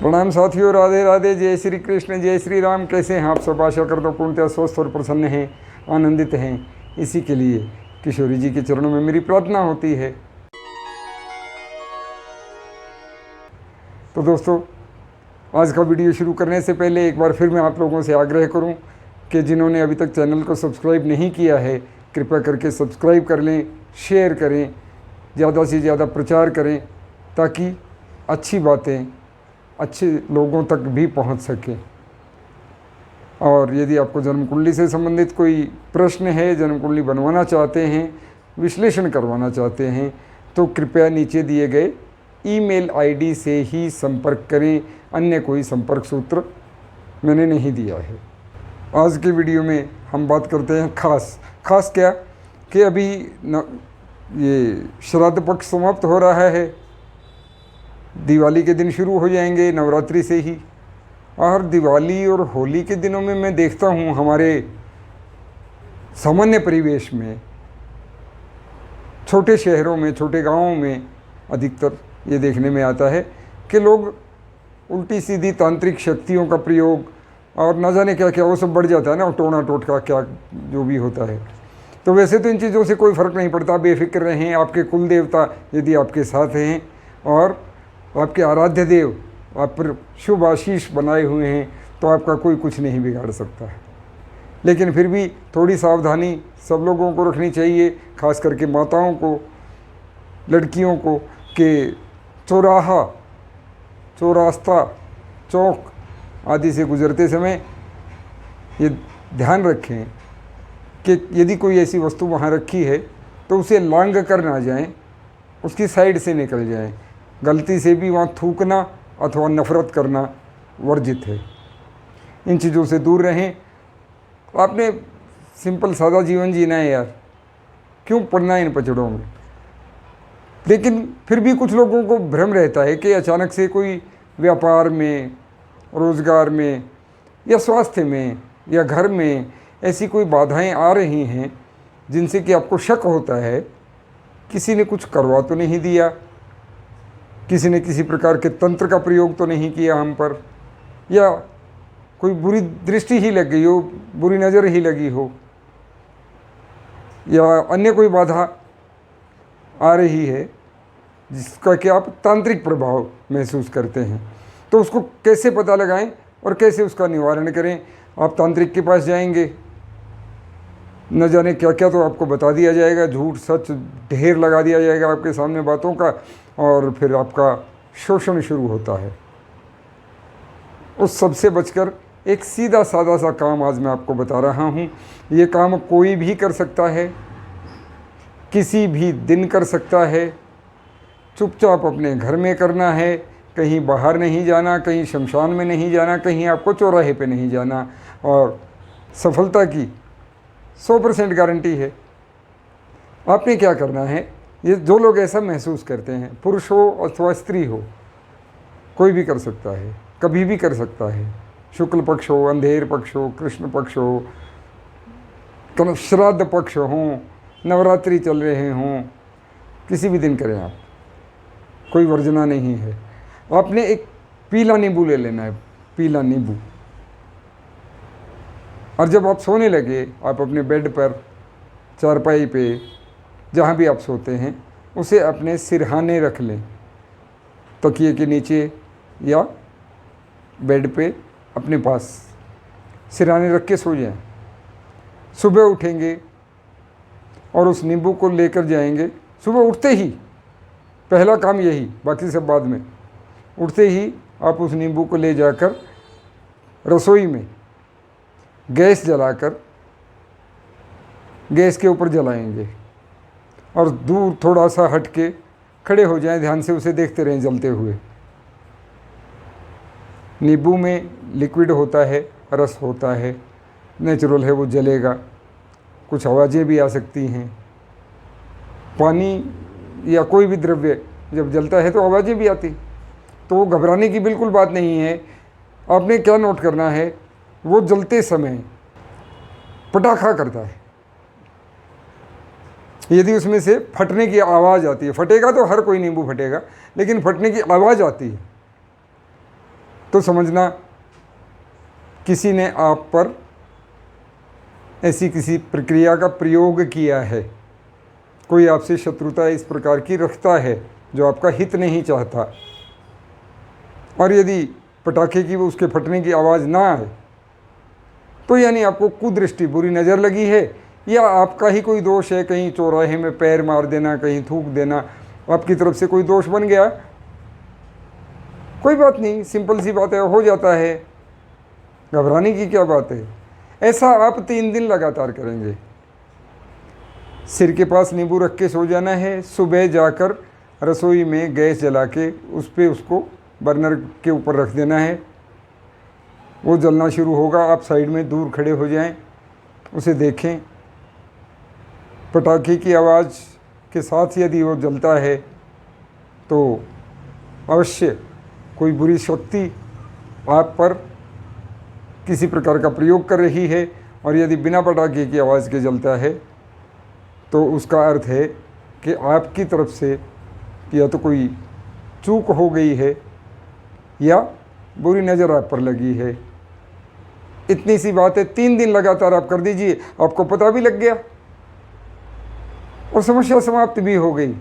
प्रणाम साथियों, राधे राधे, जय श्री कृष्ण, जय श्री राम। कैसे हैं आप सब? आशा करता हूँ पूर्णतः स्वस्थ और प्रसन्न हैं, आनंदित हैं। इसी के लिए किशोरी जी के चरणों में मेरी प्रार्थना होती है। तो दोस्तों, आज का वीडियो शुरू करने से पहले एक बार फिर मैं आप लोगों से आग्रह करूं कि जिन्होंने अभी तक चैनल को सब्सक्राइब नहीं किया है, कृपया करके सब्सक्राइब कर लें, शेयर करें, ज़्यादा से ज़्यादा प्रचार करें ताकि अच्छी बातें अच्छे लोगों तक भी पहुंच सके। और यदि आपको जन्म कुंडली से संबंधित कोई प्रश्न है, जन्म कुंडली बनवाना चाहते हैं, विश्लेषण करवाना चाहते हैं, तो कृपया नीचे दिए गए ईमेल आईडी से ही संपर्क करें। अन्य कोई संपर्क सूत्र मैंने नहीं दिया है। आज के वीडियो में हम बात करते हैं खास क्या कि अभी ये श्राद्ध पक्ष समाप्त हो रहा है, दिवाली के दिन शुरू हो जाएंगे नवरात्रि से ही। और दिवाली और होली के दिनों में मैं देखता हूँ हमारे सामान्य परिवेश में, छोटे शहरों में, छोटे गांवों में अधिकतर ये देखने में आता है कि लोग उल्टी सीधी तांत्रिक शक्तियों का प्रयोग और न जाने क्या क्या वो सब बढ़ जाता है ना, टोना टोटका क्या जो भी होता है। तो वैसे तो इन चीज़ों से कोई फ़र्क नहीं पड़ता, बेफिक्र रहें। आपके कुल देवता यदि आपके साथ हैं और आपके आराध्य देव आप पर शुभ आशीष बनाए हुए हैं तो आपका कोई कुछ नहीं बिगाड़ सकता है। लेकिन फिर भी थोड़ी सावधानी सब लोगों को रखनी चाहिए, खास करके माताओं को, लड़कियों को, कि चौराहा, चौरास्ता, चौक आदि से गुजरते समय ये ध्यान रखें कि यदि कोई ऐसी वस्तु वहाँ रखी है तो उसे लांघ कर ना जाएं, उसकी साइड से निकल जाएं। गलती से भी वहाँ थूकना अथवा नफ़रत करना वर्जित है। इन चीज़ों से दूर रहें। आपने सिंपल सादा जीवन जीना है यार, क्यों पड़ना इन पचड़ों में। लेकिन फिर भी कुछ लोगों को भ्रम रहता है कि अचानक से कोई व्यापार में, रोज़गार में या स्वास्थ्य में या घर में ऐसी कोई बाधाएं आ रही हैं जिनसे कि आपको शक होता है किसी ने कुछ करवा तो नहीं दिया, किसी ने किसी प्रकार के तंत्र का प्रयोग तो नहीं किया हम पर, या कोई बुरी दृष्टि ही लग गई हो, बुरी नज़र ही लगी हो, या अन्य कोई बाधा आ रही है जिसका कि आप तांत्रिक प्रभाव महसूस करते हैं। तो उसको कैसे पता लगाएं और कैसे उसका निवारण करें। आप तांत्रिक के पास जाएंगे, न जाने क्या क्या तो आपको बता दिया जाएगा, झूठ सच ढेर लगा दिया जाएगा आपके सामने बातों का, और फिर आपका शोषण शुरू होता है। उस सब से बचकर एक सीधा सादा सा काम आज मैं आपको बता रहा हूँ। ये काम कोई भी कर सकता है, किसी भी दिन कर सकता है। चुपचाप अपने घर में करना है, कहीं बाहर नहीं जाना, कहीं शमशान में नहीं जाना, कहीं आपको चौराहे पे नहीं जाना, और सफलता की 100% गारंटी है। आपने क्या करना है, ये जो लोग ऐसा महसूस करते हैं, पुरुष हो अथवा स्त्री हो, कोई भी कर सकता है, कभी भी कर सकता है। शुक्ल पक्ष हो, अंधेर पक्ष हो, कृष्ण पक्ष हो, श्राद्ध पक्ष हो, नवरात्रि चल रहे हों, किसी भी दिन करें आप, कोई वर्जना नहीं है। आपने एक पीला नींबू ले लेना है, पीला नींबू। और जब आप सोने लगे, आप अपने बेड पर, चारपाई पे, जहाँ भी आप सोते हैं, उसे अपने सिरहाने रख लें, तकिए के नीचे या बेड पे अपने पास सिरहाने रख के सो जाएं। सुबह उठेंगे और उस नींबू को लेकर जाएंगे। सुबह उठते ही पहला काम यही, बाकी सब बाद में। उठते ही आप उस नींबू को ले जाकर रसोई में गैस जलाकर गैस के ऊपर जलाएंगे और दूर थोड़ा सा हट के खड़े हो जाएं, ध्यान से उसे देखते रहें जलते हुए। नींबू में लिक्विड होता है, रस होता है, नेचुरल है, वो जलेगा। कुछ आवाज़ें भी आ सकती हैं। पानी या कोई भी द्रव्य जब जलता है तो आवाज़ें भी आती, तो वो घबराने की बिल्कुल बात नहीं है। आपने क्या नोट करना है, वो जलते समय पटाखा करता है। यदि उसमें से फटने की आवाज़ आती है, फटेगा तो हर कोई नींबू फटेगा, लेकिन फटने की आवाज़ आती है, तो समझना किसी ने आप पर ऐसी किसी प्रक्रिया का प्रयोग किया है, कोई आपसे शत्रुता इस प्रकार की रखता है जो आपका हित नहीं चाहता। और यदि पटाखे की उसके फटने की आवाज़ ना आए तो यानी आपको कुदृष्टि, बुरी नज़र लगी है, या आपका ही कोई दोष है, कहीं चौराहे में पैर मार देना, कहीं थूक देना, आपकी तरफ से कोई दोष बन गया, कोई बात नहीं, सिंपल सी बात है, हो जाता है, घबराने की क्या बात है। ऐसा आप 3 दिन लगातार करेंगे। सिर के पास नींबू रख के सो जाना है, सुबह जाकर रसोई में गैस जला के उस पर उसको बर्नर के ऊपर रख देना है, वो जलना शुरू होगा, आप साइड में दूर खड़े हो जाएं, उसे देखें। पटाखे की आवाज़ के साथ यदि वो जलता है तो अवश्य कोई बुरी शक्ति आप पर किसी प्रकार का प्रयोग कर रही है। और यदि बिना पटाखे की आवाज़ के जलता है तो उसका अर्थ है कि आपकी तरफ से या तो कोई चूक हो गई है या बुरी नज़र आप पर लगी है। इतनी सी बात है, 3 दिन लगातार आप कर दीजिए, आपको पता भी लग गया और समस्या समाप्त भी हो गई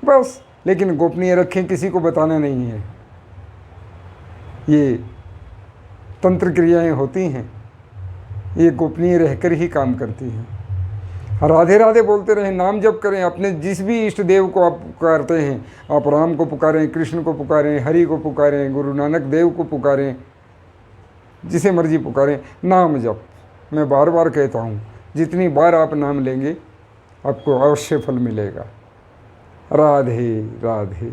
बस। लेकिन गोपनीय रखें, किसी को बताना नहीं है। ये तंत्र क्रियाएं होती हैं, ये गोपनीय रहकर ही काम करती हैं। राधे राधे बोलते रहें, नाम जप करें, अपने जिस भी इष्ट देव को आप पुकारते हैं, आप राम को पुकारें, कृष्ण को पुकारें, हरि को पुकारें, गुरु नानक देव को पुकारें, जिसे मर्जी पुकारें, नाम जप। मैं बार बार कहता हूँ, जितनी बार आप नाम लेंगे आपको अवश्य फल मिलेगा। राधे राधे।